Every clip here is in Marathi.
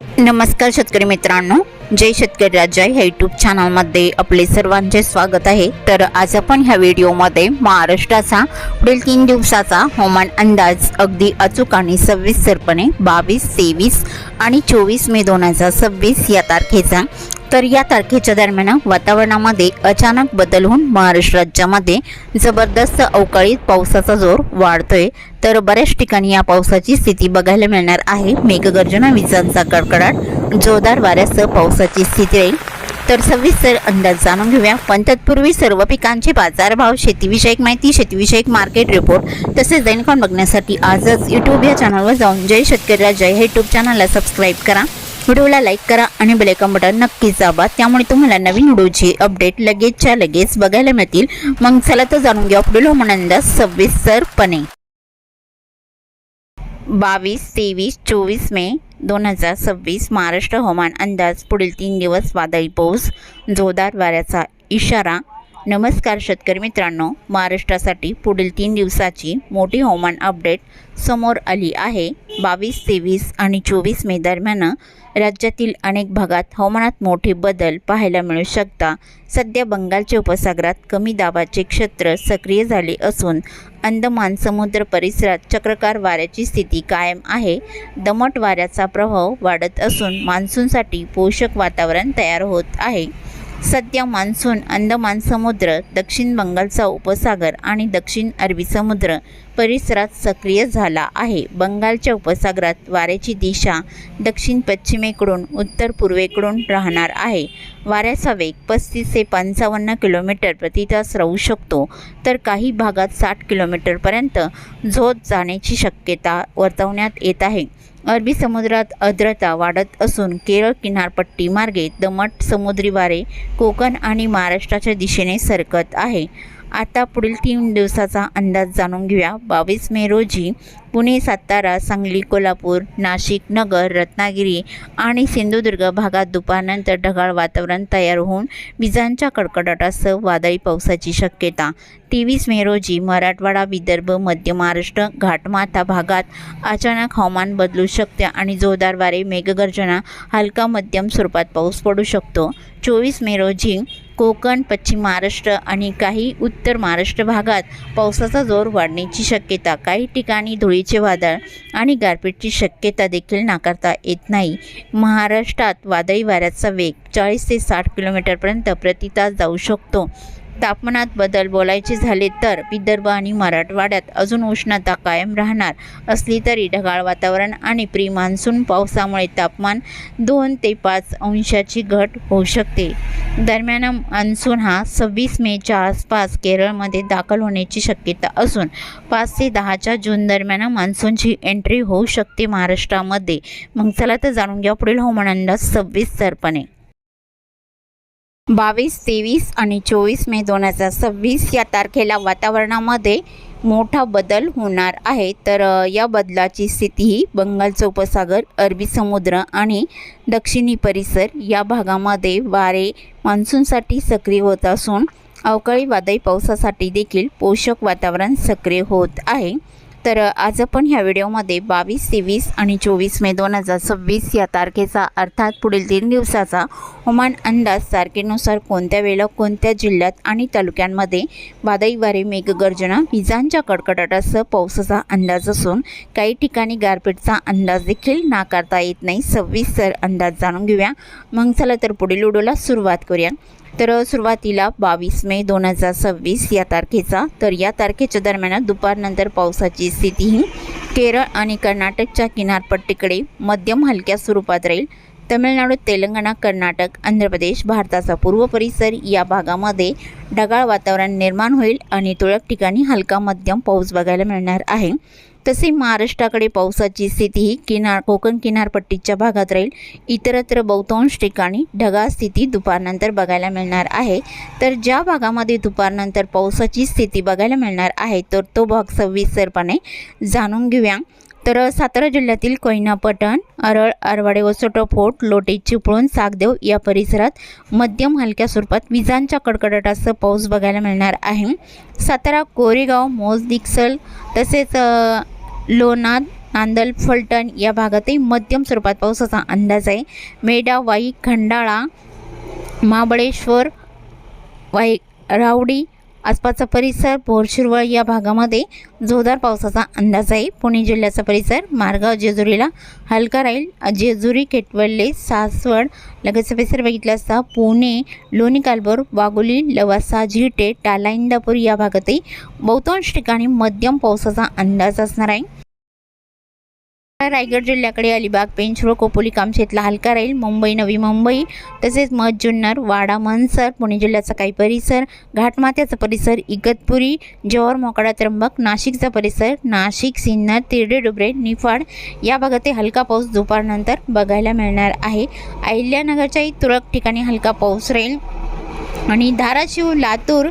नमस्कार शेतकरी मित्रांनो, जय शेतकरी राजा ह्या यूट्यूब चॅनलमध्ये आपले सर्वांचे स्वागत आहे। तर आज आपण ह्या व्हिडिओमध्ये महाराष्ट्राचा पुढील 3 दिवसाचा हवामान अंदाज अगदी अचूक आणि सविस्तरपणे 22, 23 आणि 24 मे 2026 या तारखेचा तर या तारखेच्या दरम्यान वातावरणामध्ये अचानक बदल होऊन महाराष्ट्र राज्यामध्ये जबरदस्त अवकाळी पावसाचा जोर वाढतोय। तर बऱ्याच ठिकाणी या पावसाची स्थिती बघायला मिळणार आहे। मेघगर्जना, विजांचा कडकडाट, जोरदार वाऱ्यासह पावसाची स्थिती राहील। तर सविस्तर अंदाज जाणून घेऊया, पण तत्पूर्वी सर्व पिकांचे बाजारभाव, शेतीविषयक माहिती, शेतीविषयक मार्केट रिपोर्ट तसेच दैनिक बघण्यासाठी आजच यूट्यूब या चॅनलवर जाऊन जय शेतकरी राजा हे यूट्यूब चॅनलला सबस्क्राईब करा, व्हिडिओला लाईक करा आणि बेल आयकॉन बटन नक्कीच दाबा, त्यामुळे तुम्हाला नवीन व्हिडिओची अपडेट लगेचच्या लगेच बघायला मिळतील। मग चला तर जाणून घेऊ पुढील हवामान अंदाज सविस्तरपणे। 22, 23, 24 मे 2026 महाराष्ट्र हवामान अंदाज। पुढील 3 दिवस वादळी पाऊस, जोरदार वाऱ्याचा इशारा। नमस्कार शेतकरी मित्रांनो, महाराष्ट्रासाठी पुढील 3 दिवसाची मोठी हवामान अपडेट समोर आली आहे। 22, 23 आणि 24 मे दरम्यान राज्यातील अनेक भागात हवामानात मोठे बदल पाहायला मिळू शकतात। सध्या बंगालच्या उपसागरात कमी दाबाचे क्षेत्र सक्रिय झाले असून अंदमान समुद्र परिसरात चक्राकार वाऱ्याची स्थिती कायम आहे। दमट वाऱ्याचा प्रभाव वाढत असून मान्सूनसाठी पोषक वातावरण तयार होत आहे। सध्या मान्सून अंदमान समुद्र, दक्षिण बंगालचा उपसागर आणि दक्षिण अरबी समुद्र परिसरात सक्रिय झाला आहे। बंगालच्या उपसागरात वाऱ्याची दिशा दक्षिण पश्चिमेकडून उत्तर पूर्वेकडून राहणार आहे। वाऱ्याचा वेग 35 ते 55 किलोमीटर प्रति तास राहू शकतो, तर काही भागात 60 किलोमीटरपर्यंत झोत जाण्याची शक्यता वर्तवण्यात येत आहे। अरबी समुद्रात आर्द्रता वाढत असून केरळ किनारपट्टी मार्गे दमट समुद्री वारे कोकण आणि महाराष्ट्राच्या दिशेने सरकत आहे। आता पुढील 3 दिवसाचा अंदाज जाणून घेऊया। 22 मे रोजी पुणे, सातारा, सांगली, कोल्हापूर, नाशिक, नगर, रत्नागिरी आणि सिंधुदुर्ग भागात दुपारनंतर ढगाळ वातावरण तयार होऊन विजांच्या कडकडाटासह वादळी पावसाची शक्यता। 23 मे रोजी मराठवाडा, विदर्भ, मध्य महाराष्ट्र, घाटमाथा भागात अचानक हवामान बदलू शकते आणि जोरदार वारे, मेघगर्जना, हलका मध्यम स्वरूपात पाऊस पडू शकतो। 24 मे रोजी कोकण, पश्चिम महाराष्ट्र आणि काही उत्तर महाराष्ट्र भागात पावसाचा जोर वाढण्याची शक्यता। काही ठिकाणी धुळीचे वादळ आणि गारपीटची शक्यता देखील नाकारता येत नाही। महाराष्ट्रात वादळी वाऱ्याचा वेग 40 ते 60 किलोमीटरपर्यंत प्रति तास जाऊ शकतो। तापमानात बदल बोलायचे झाले तर विदर्भ आणि मराठवाड्यात अजून उष्णता कायम राहणार असली तरी ढगाळ वातावरण आणि प्री मान्सून पावसामुळे तापमान 2 ते 5 अंशाची घट होऊ शकते। दरम्यान मान्सून हा 26 मेच्या आसपास केरळमध्ये दाखल होण्याची शक्यता असून 5 ते 10 जून दरम्यान मान्सूनची एंट्री होऊ शकते महाराष्ट्रामध्ये। मग चला तर जाणून घ्या पुढील हवामान अंदाज सविस्तरपणे। 22, 23 आणि 24 मे 2026 या तारखेला वातावरणामध्ये मोठा बदल होणार आहे। तर या बदलाची स्थिती ही बंगालचा उपसागर, अरबी समुद्र आणि दक्षिणी परिसर या भागामध्ये वारे मान्सूनसाठी सक्रिय होत असून अवकाळी वादळी पावसासाठी देखील पोषक वातावरण सक्रिय होत आहे। तर आज आपण ह्या व्हिडिओमध्ये 22, 23 आणि 24 मे 2026 या तारखेचा अर्थात पुढील 3 दिवसाचा हवामान अंदाज तारखेनुसार कोणत्या वेळेला कोणत्या जिल्ह्यात आणि तालुक्यांमध्ये वादळी वारे, मेघगर्जना, विजांच्या कडकडाटासह पावसाचा अंदाज असून काही ठिकाणी गारपीटचा अंदाज देखील नाकारता येत नाही। सविस्तर अंदाज जाणून घेऊया, मग चला तर पुढील व्हिडिओला सुरुवात करूया। तर सुरुवातीला 22 मे 2026 या तारखेचा तर या तारखेच्या दरम्यान दुपारनंतर पावसाची स्थिती ही केरळ आणि कर्नाटकच्या किनारपट्टीकडे मध्यम हलक्या स्वरूपात राहील। तमिळनाडू, तेलंगणा, कर्नाटक, आंध्र प्रदेश, भारताचा पूर्व परिसर या भागामध्ये ढगाळ वातावरण निर्माण होईल आणि तुरळक ठिकाणी हलका मध्यम पाऊस बघायला मिळणार आहे। तसे महाराष्ट्राकडे पावसाची स्थिती ही कोकण किनारपट्टीच्या भागात राहील। इतरत्र बहुतांश ठिकाणी ढगाळ स्थिती दुपारनंतर बघायला मिळणार आहे। तर ज्या भागामध्ये दुपारनंतर पावसाची स्थिती बघायला मिळणार आहे तर तो भाग सविस्तरपणे जाणून घेऊया। तर सातारा जिल्ह्यातील कोयना, पटण, अरळ, आरवाडे, वसोटा, फोर्ट, लोटे, चिपळूण, सागदेव या परिसरात मध्यम हलक्या स्वरूपात विजांच्या कडकडाटासह पाऊस बघायला मिळणार आहे। सातारा, कोरेगाव, मोज, दिक्सल तसेच लोणार, नांदल फलटण या भागातही मध्यम स्वरूपात पावसाचा अंदाज आहे। मेढा वाई खंडाळा महाबळेश्वर वाई रावडी आसपासचा परिसर बोरशिरवळ या भागामध्ये जोरदार पावसाचा अंदाज आहे। पुणे जिल्ह्याचा परिसर मारगाव जेजुरीला हलका राहील। जेजुरी केटवल्ले सासवड लगतचा परिसर बघितला असता पुणे लोणी कालभोर वाघोली लवासा झिटे टाला इंदापूर या भागातही बहुतांश ठिकाणी मध्यम पावसाचा अंदाज असणार आहे। रायगड जिल्ह्याकडे अलिबाग पेंच व खोपोली कामशेतला हलका राहील। मुंबई नवी मुंबई तसेच मध जुन्नर वाडा मनसर पुणे जिल्ह्याचा काही परिसर घाटमाथ्याचा परिसर इगतपुरी जव्हार मोखाडा त्र्यंबक नाशिकचा परिसर नाशिक सिन्नर तिरडे डुबरे निफाड या भागात हलका पाऊस दुपारनंतर बघायला मिळणार आहे। अहिल्यानगरच्याही तुरळक ठिकाणी हलका पाऊस राहील आणि धाराशिव लातूर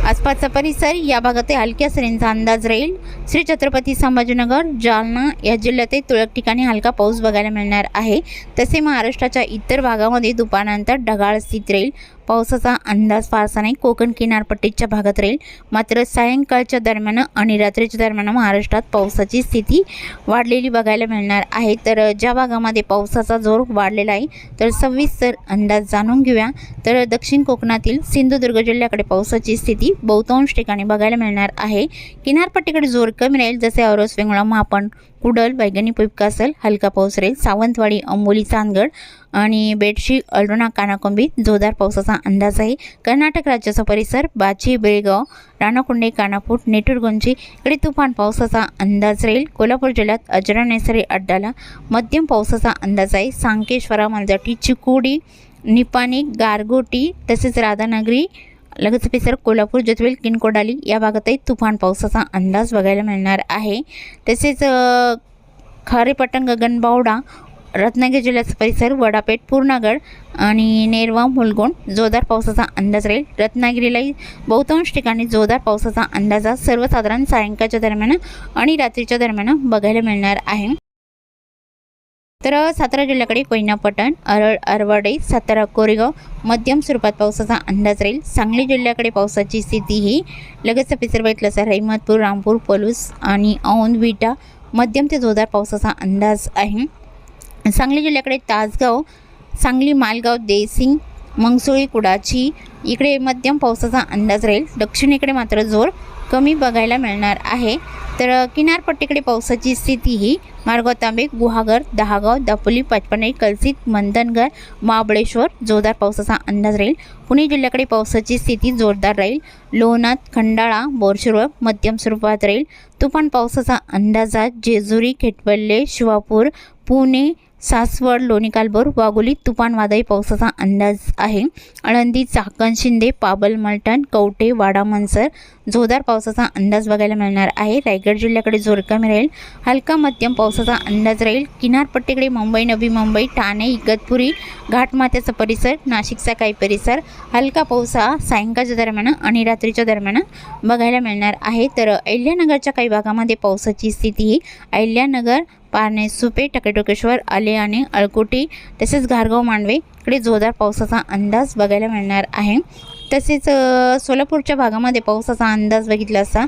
आसपासचा परिसर या भागात हलक्या सरींचा अंदाज राहील। श्री छत्रपती संभाजीनगर जालना या जिल्ह्यात तुरळक ठिकाणी हलका पाऊस बघायला मिळणार आहे। तसे महाराष्ट्राच्या इतर भागामध्ये दुपारनंतर ढगाळ स्थिती राहील। पावसाचा अंदाज फारसा नाही। कोकण किनारपट्टीच्या भागात राहील, मात्र सायंकाळच्या दरम्यान आणि रात्रीच्या दरम्यान महाराष्ट्रात पावसाची स्थिती वाढलेली बघायला मिळणार आहे। तर ज्या भागामध्ये पावसाचा जोर वाढलेला आहे तर सविस्तर अंदाज जाणून घेऊया। तर दक्षिण कोकणातील सिंधुदुर्ग जिल्ह्याकडे पावसाची स्थिती बहुतांश ठिकाणी बघायला मिळणार आहे। किनारपट्टीकडे जोर कमी राहील, जसे औरस वेंगुळा मापण कुडल वैगणी पुपकासल हलका पाऊस राहील। सावंतवाडी अंबोली चांदगड आणि बेडशी अल्टोना कानाकोंबी जोरदार पावसाचा अंदाज आहे। कर्नाटक राज्याचा परिसर बाची बेळगाव राणाकुंडे कानापूर नेटुरगुंजी इकडे तुफान पावसाचा अंदाज राहील। कोल्हापूर जिल्ह्यात अजरा नेसरी अड्डाला मध्यम पावसाचा अंदाज आहे। सांकेश्वरा मालजाटी चिकोडी निपाणी गारगोटी तसेच राधानगरी लगतचा परिसर कोल्हापूर जतवेल किनकोडाली या भागातही तुफान पावसाचा अंदाज बघायला मिळणार आहे। तसेच खारेपटण गगनबावडा रत्नागिरी जिल्ह्याचा परिसर वडापेठ पूर्णगड आणि नेरवा मुलगुण जोरदार पावसाचा अंदाज राहील। रत्नागिरीलाही बहुतांश ठिकाणी जोरदार पावसाचा अंदाज सर्वसाधारण सायंकाळच्या दरम्यान आणि रात्रीच्या दरम्यान बघायला मिळणार आहे। तर सातारा जिल्ह्याकडे कोयना पटण अरळ अरवाडे सातारा कोरेगाव मध्यम स्वरूपात पावसाचा अंदाज राहील। सांगली जिल्ह्याकडे पावसाची स्थिती ही लगतचा परिसर बघितला तर रहिमतपूर रामपूर पलूस आणि औंध विटा मध्यम ते जोरदार पावसाचा अंदाज आहे। सांगली जिल्ह्याकडे तासगाव सांगली मालगाव देसिंग मंगसोळी कुडाची इकडे मध्यम पावसाचा अंदाज राहील। दक्षिणेकडे मात्र जोर कमी बघायला मिळणार आहे। तर किनारपट्टीकडे पावसाची स्थिती ही मारगाव तांबे गुहागर दहागाव दापोली पाचपणे कलसीत मंदनगर महाबळेश्वर जोरदार पावसाचा अंदाज राहील। पुणे जिल्ह्याकडे पावसाची स्थिती जोरदार राहील। लोणात खंडाळा बोरशिरवळ मध्यम स्वरूपात राहील। तुफान पावसाचा अंदाजात जेजुरी केटवल्ले शिवापूर पुणे सासवड लोणी कालभोर वाघोली तुफान वादळी पावसाचा अंदाज आहे। आळंदी चाकण शिंदे पाबल मलटण कवठे वाडा मनसर जोरदार पावसाचा अंदाज बघायला मिळणार आहे। रायगड जिल्ह्याकडे जोर कमी राहील, हलका मध्यम पावसाचा अंदाज राहील। किनारपट्टीकडे मुंबई नवी मुंबई ठाणे इगतपुरी घाटमाथ्याचा परिसर नाशिकचा काही परिसर हलका पावसा सायंकाळच्या दरम्यान आणि रात्रीच्या दरम्यान बघायला मिळणार आहे। तर अहिल्यानगरच्या काही भागामध्ये पावसाची स्थिती ही अहिल्यानगर पारणे सुपे टकेटोकेश्वर आले आणि अळकोटी तसेच घारगाव मांडवे इकडे जोरदार पावसाचा अंदाज बघायला मिळणार आहे। तसेच सोलापूरच्या भागामध्ये पावसाचा अंदाज बघितला असता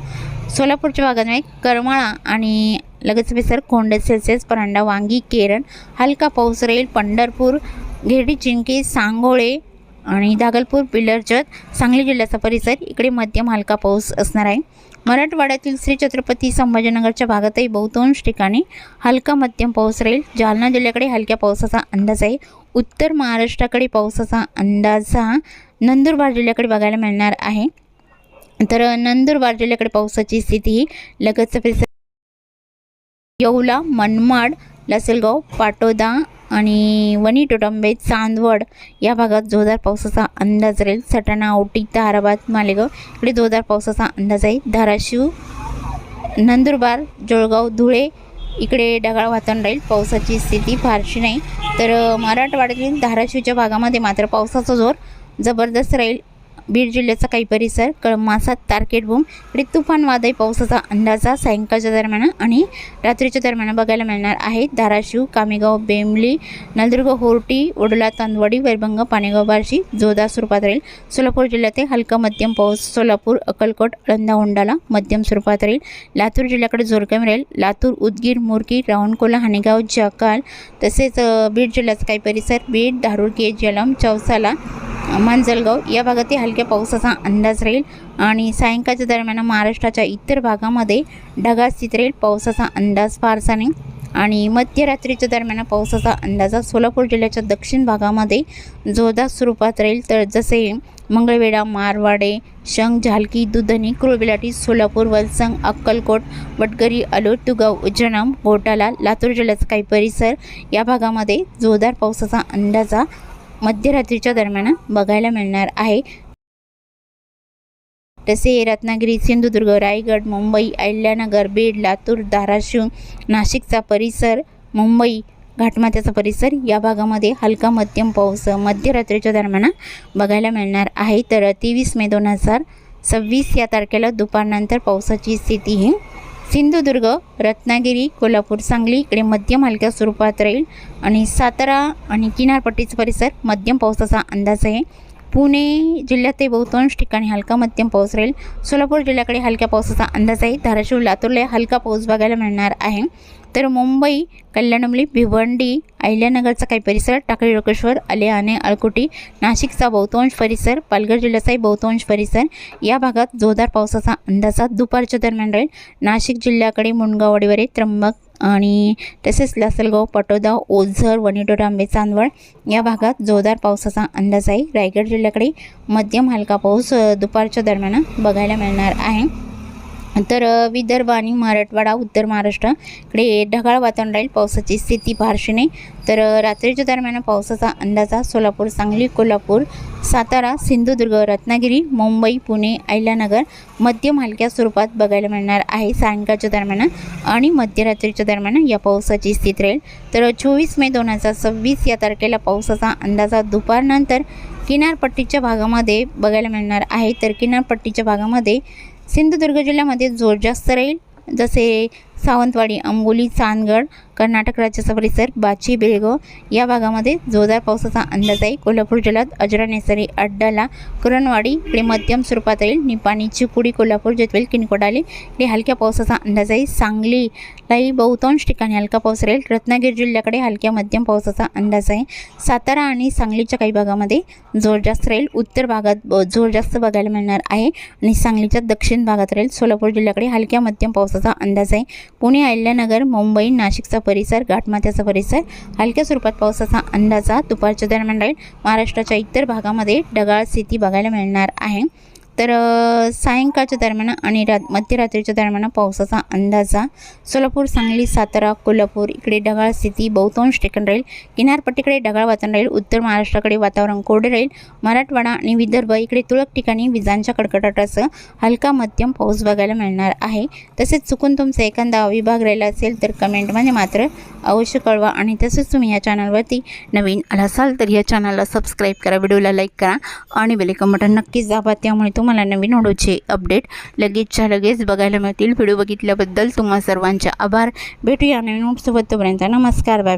सोलापूरच्या भागामध्ये करमाळा आणि लगतचा परिसर कोंडे सेल्सिअस परांडा वांगी केरन हलका पाऊस राहील। पंढरपूर घेरडी चिंके सांगोळे आणि दागलपूर पिलरजत सांगली जिल्ह्याचा परिसर इकडे मध्यम हलका पाऊस असणार आहे। मराठवाड्यातील श्री छत्रपती संभाजीनगरच्या भागातही बहुतांश ठिकाणी हलका मध्यम पाऊस राहील। जालना जिल्ह्याकडे हलक्या पावसाचा अंदाज आहे। उत्तर महाराष्ट्राकडे पावसाचा अंदाज हा नंदुरबार जिल्ह्याकडे बघायला मिळणार आहे। तर नंदुरबार जिल्ह्याकडे पावसाची स्थिती ही लगतचा परिसर येवला मनमाड लासलगाव पाटोदा आणि वणी टोटंबे चांदवड या भागात जोरदार पावसाचा अंदाज राहील। सटाणा औटी ताराबाद मालेगाव इकडे जोरदार पावसाचा अंदाज आहे। धाराशिव नंदुरबार जळगाव धुळे इकडे ढगाळ वातावरण राहील, पावसाची स्थिती फारशी नाही। तर मराठवाड्यातील धाराशिवच्या भागामध्ये मात्र पावसाचा जोर जबरदस्त राहील। बीड जिल्ह्याचा काही परिसर, कळमासा, तारकेटबूम इकडे तुफान वादळी पावसाचा अंदाजा सायंकाळच्या दरम्यान आणि रात्रीच्या दरम्यान बघायला मिळणार आहे। धाराशिव, कामेगाव, बेंबली, नळदुर्ग, होर्टी, वडोला, तांदवाडी, वैरभंग, पाणेगाव, बार्शी जोरदार स्वरूपात राहील। सोलापूर जिल्ह्यात हलका मध्यम पाऊस, सोलापूर, अक्कलकोट, आळंदा, होंडाला मध्यम स्वरूपात राहील। लातूर जिल्ह्याकडे जोर कमी राहील। लातूर, उदगीर, मुरकी, रावणकोला, हाणेगाव, जाकाल तसेच बीड जिल्ह्याचा काही परिसर, बीड, धारूरकी, जलम, चौसाला, मांजलगाव या भागातील हलक्या पावसाचा अंदाज राहील आणि सायंकाळच्या दरम्यान महाराष्ट्राच्या इतर भागामध्ये ढगाळ स्थिती राहील। पावसाचा अंदाज फारसा नाही आणि मध्यरात्रीच्या दरम्यान पावसाचा अंदाज सोलापूर जिल्ह्याच्या दक्षिण भागामध्ये जोरदार स्वरूपात राहील। तर जसे मंगळवेढा, मारवाडे, शंख, झालकी, दुधनी, कुळबिलाटी, सोलापूर, वलसंग, अक्कलकोट, वडगरी, अलोट, तुगाव, उज्जैन, घोटाला, लातूर जिल्ह्याचा काही परिसर या भागामध्ये जोरदार पावसाचा अंदाजा मध्यरात्रीच्या दरम्यान बघायला मिळणार आहे। तसे रत्नागिरी, सिंधुदुर्ग, रायगड, मुंबई, अहिल्यानगर, बीड, लातूर, धाराशिव, नाशिकचा परिसर, मुंबई घाटमाथ्याचा परिसर या भागामध्ये हलका मध्यम पाऊस मध्यरात्रीच्या दरम्यान बघायला मिळणार आहे। तर 23 मे 2026 या तारखेला दुपारनंतर पावसाची स्थिती ही सिंधुदुर्ग, रत्नागिरी, कोल्हापूर, सांगली इकडे मध्यम हलक्या स्वरूपात राहील आणि सातारा आणि किनारपट्टीचा परिसर मध्यम पावसाचा अंदाज आहे। पुणे जिल्ह्यात बहुतांश ठिकाणी हलका मध्यम पाऊस राहील। सोलापूर जिल्ह्याकडे हलक्या पावसाचा अंदाज आहे। धाराशिव, लातूरला हलका पाऊस बघायला मिळणार आहे। तर मुंबई, कल्याणमली, भिवंडी, अहिल्यानगरचा काही परिसर, टाकळी, रोकेश्वर, आलेआणे, अळकुटी, नाशिकचा बहुतांश परिसर, पालघर जिल्ह्याचाही बहुतांश परिसर या भागात जोरदार पावसाचा अंदाजा दुपारच्या दरम्यान राहील। नाशिक जिल्ह्याकडे मुंडगाव, वडीवरे, त्र्यंबक आणि तसेच लासलगाव, पाटोदा, ओझर, वणीडोर, आंबे, चांदवड या भागात जोरदार पावसाचा अंदाज आहे। रायगड जिल्ह्याकडे मध्यम हलका पाऊस दुपारच्या दरम्यान बघायला मिळणार आहे। तर विदर्भ आणि मराठवाडा, उत्तर महाराष्ट्र इकडे ढगाळ वातावरण राहील। पावसाची स्थिती फारशी नाही। तर रात्रीच्या दरम्यान पावसाचा अंदाजा सोलापूर, सांगली, कोल्हापूर, सातारा, सिंधुदुर्ग, रत्नागिरी, मुंबई, पुणे, अहिल्यानगर मध्यम हलक्या स्वरूपात बघायला मिळणार आहे सायंकाळच्या दरम्यान आणि मध्यरात्रीच्या दरम्यान या पावसाची स्थिती राहील। तर 24 मे 2026 या तारखेला पावसाचा अंदाजा दुपारनंतर किनारपट्टीच्या भागामध्ये बघायला मिळणार आहे। तर किनारपट्टीच्या भागामध्ये सिंधुदुर्ग जिल्ह्यामध्ये जोर जास्त राहील। जसे सावंतवाडी, अंबोली, चांदगड, कर्नाटक राज्याचा परिसर, बाची, बेळगाव या भागामध्ये जोरदार पावसाचा अंदाज आहे। कोल्हापूर जिल्ह्यात अजरा, नेसरी, अड्डाला, कुरणवाडी इकडे मध्यम स्वरूपात राहील। निपाणी, चिकोडी, कोल्हापूर, जेतवेल, किनकोडाले इकडे हलक्या पावसाचा अंदाज आहे। सांगलीलाही बहुतांश ठिकाणी हलका पाऊस राहील। रत्नागिरी जिल्ह्याकडे हलक्या मध्यम पावसाचा अंदाज आहे। सातारा आणि सांगलीच्या काही भागामध्ये जोर जास्त राहील। उत्तर भागात जोर जास्त बघायला मिळणार आहे आणि सांगलीच्या दक्षिण भागात राहील। सोलापूर जिल्ह्याकडे हलक्या मध्यम पावसाचा अंदाज आहे। पुणे, अहिल्यानगर, मुंबई, नाशिकचा परिसर, घाटमाथ्याचा परिसर हलक्या स्वरूपात पावसाचा अंदाजा दुपारच्या दरम्यान राहील। महाराष्ट्राच्या इतर भागामध्ये ढगाळ स्थिती बघायला मिळणार आहे। तर सायंकाळच्या दरम्यान आणि मध्यरात्रीच्या दरम्यान पावसाचा अंदाजा सोलापूर, सांगली, सातारा, कोल्हापूर इकडे ढगाळ स्थिती बहुतांश ठिकाणी राहील। किनारपट्टीकडे ढगाळ वातावरण राहील। उत्तर महाराष्ट्राकडे वातावरण कोरडे राहील। मराठवाडा आणि विदर्भ इकडे तुरळक ठिकाणी विजांच्या कडकडाटासह हलका मध्यम पाऊस बघायला मिळणार आहे। तसेच चुकून तुमचा एखादा विभाग राहिला असेल तर कमेंटमध्ये मात्र अवश्य कळवा आणि तसेच तुम्ही या चॅनलवरती नवीन आला असाल तर या चॅनलला सबस्क्राईब करा, व्हिडिओला लाईक करा आणि बेल आयकॉन बटन नक्कीच दाबा, त्यामुळे तुम्हाला नवीन व्हिडिओचे अपडेट लगेचच्या लगेच बघायला मिळतील। व्हिडिओ बघितल्याबद्दल तुम्हा सर्वांचे आभार। भेटूया नवीन व्हिडिओसोबत, तोपर्यंत नमस्कार, बाय।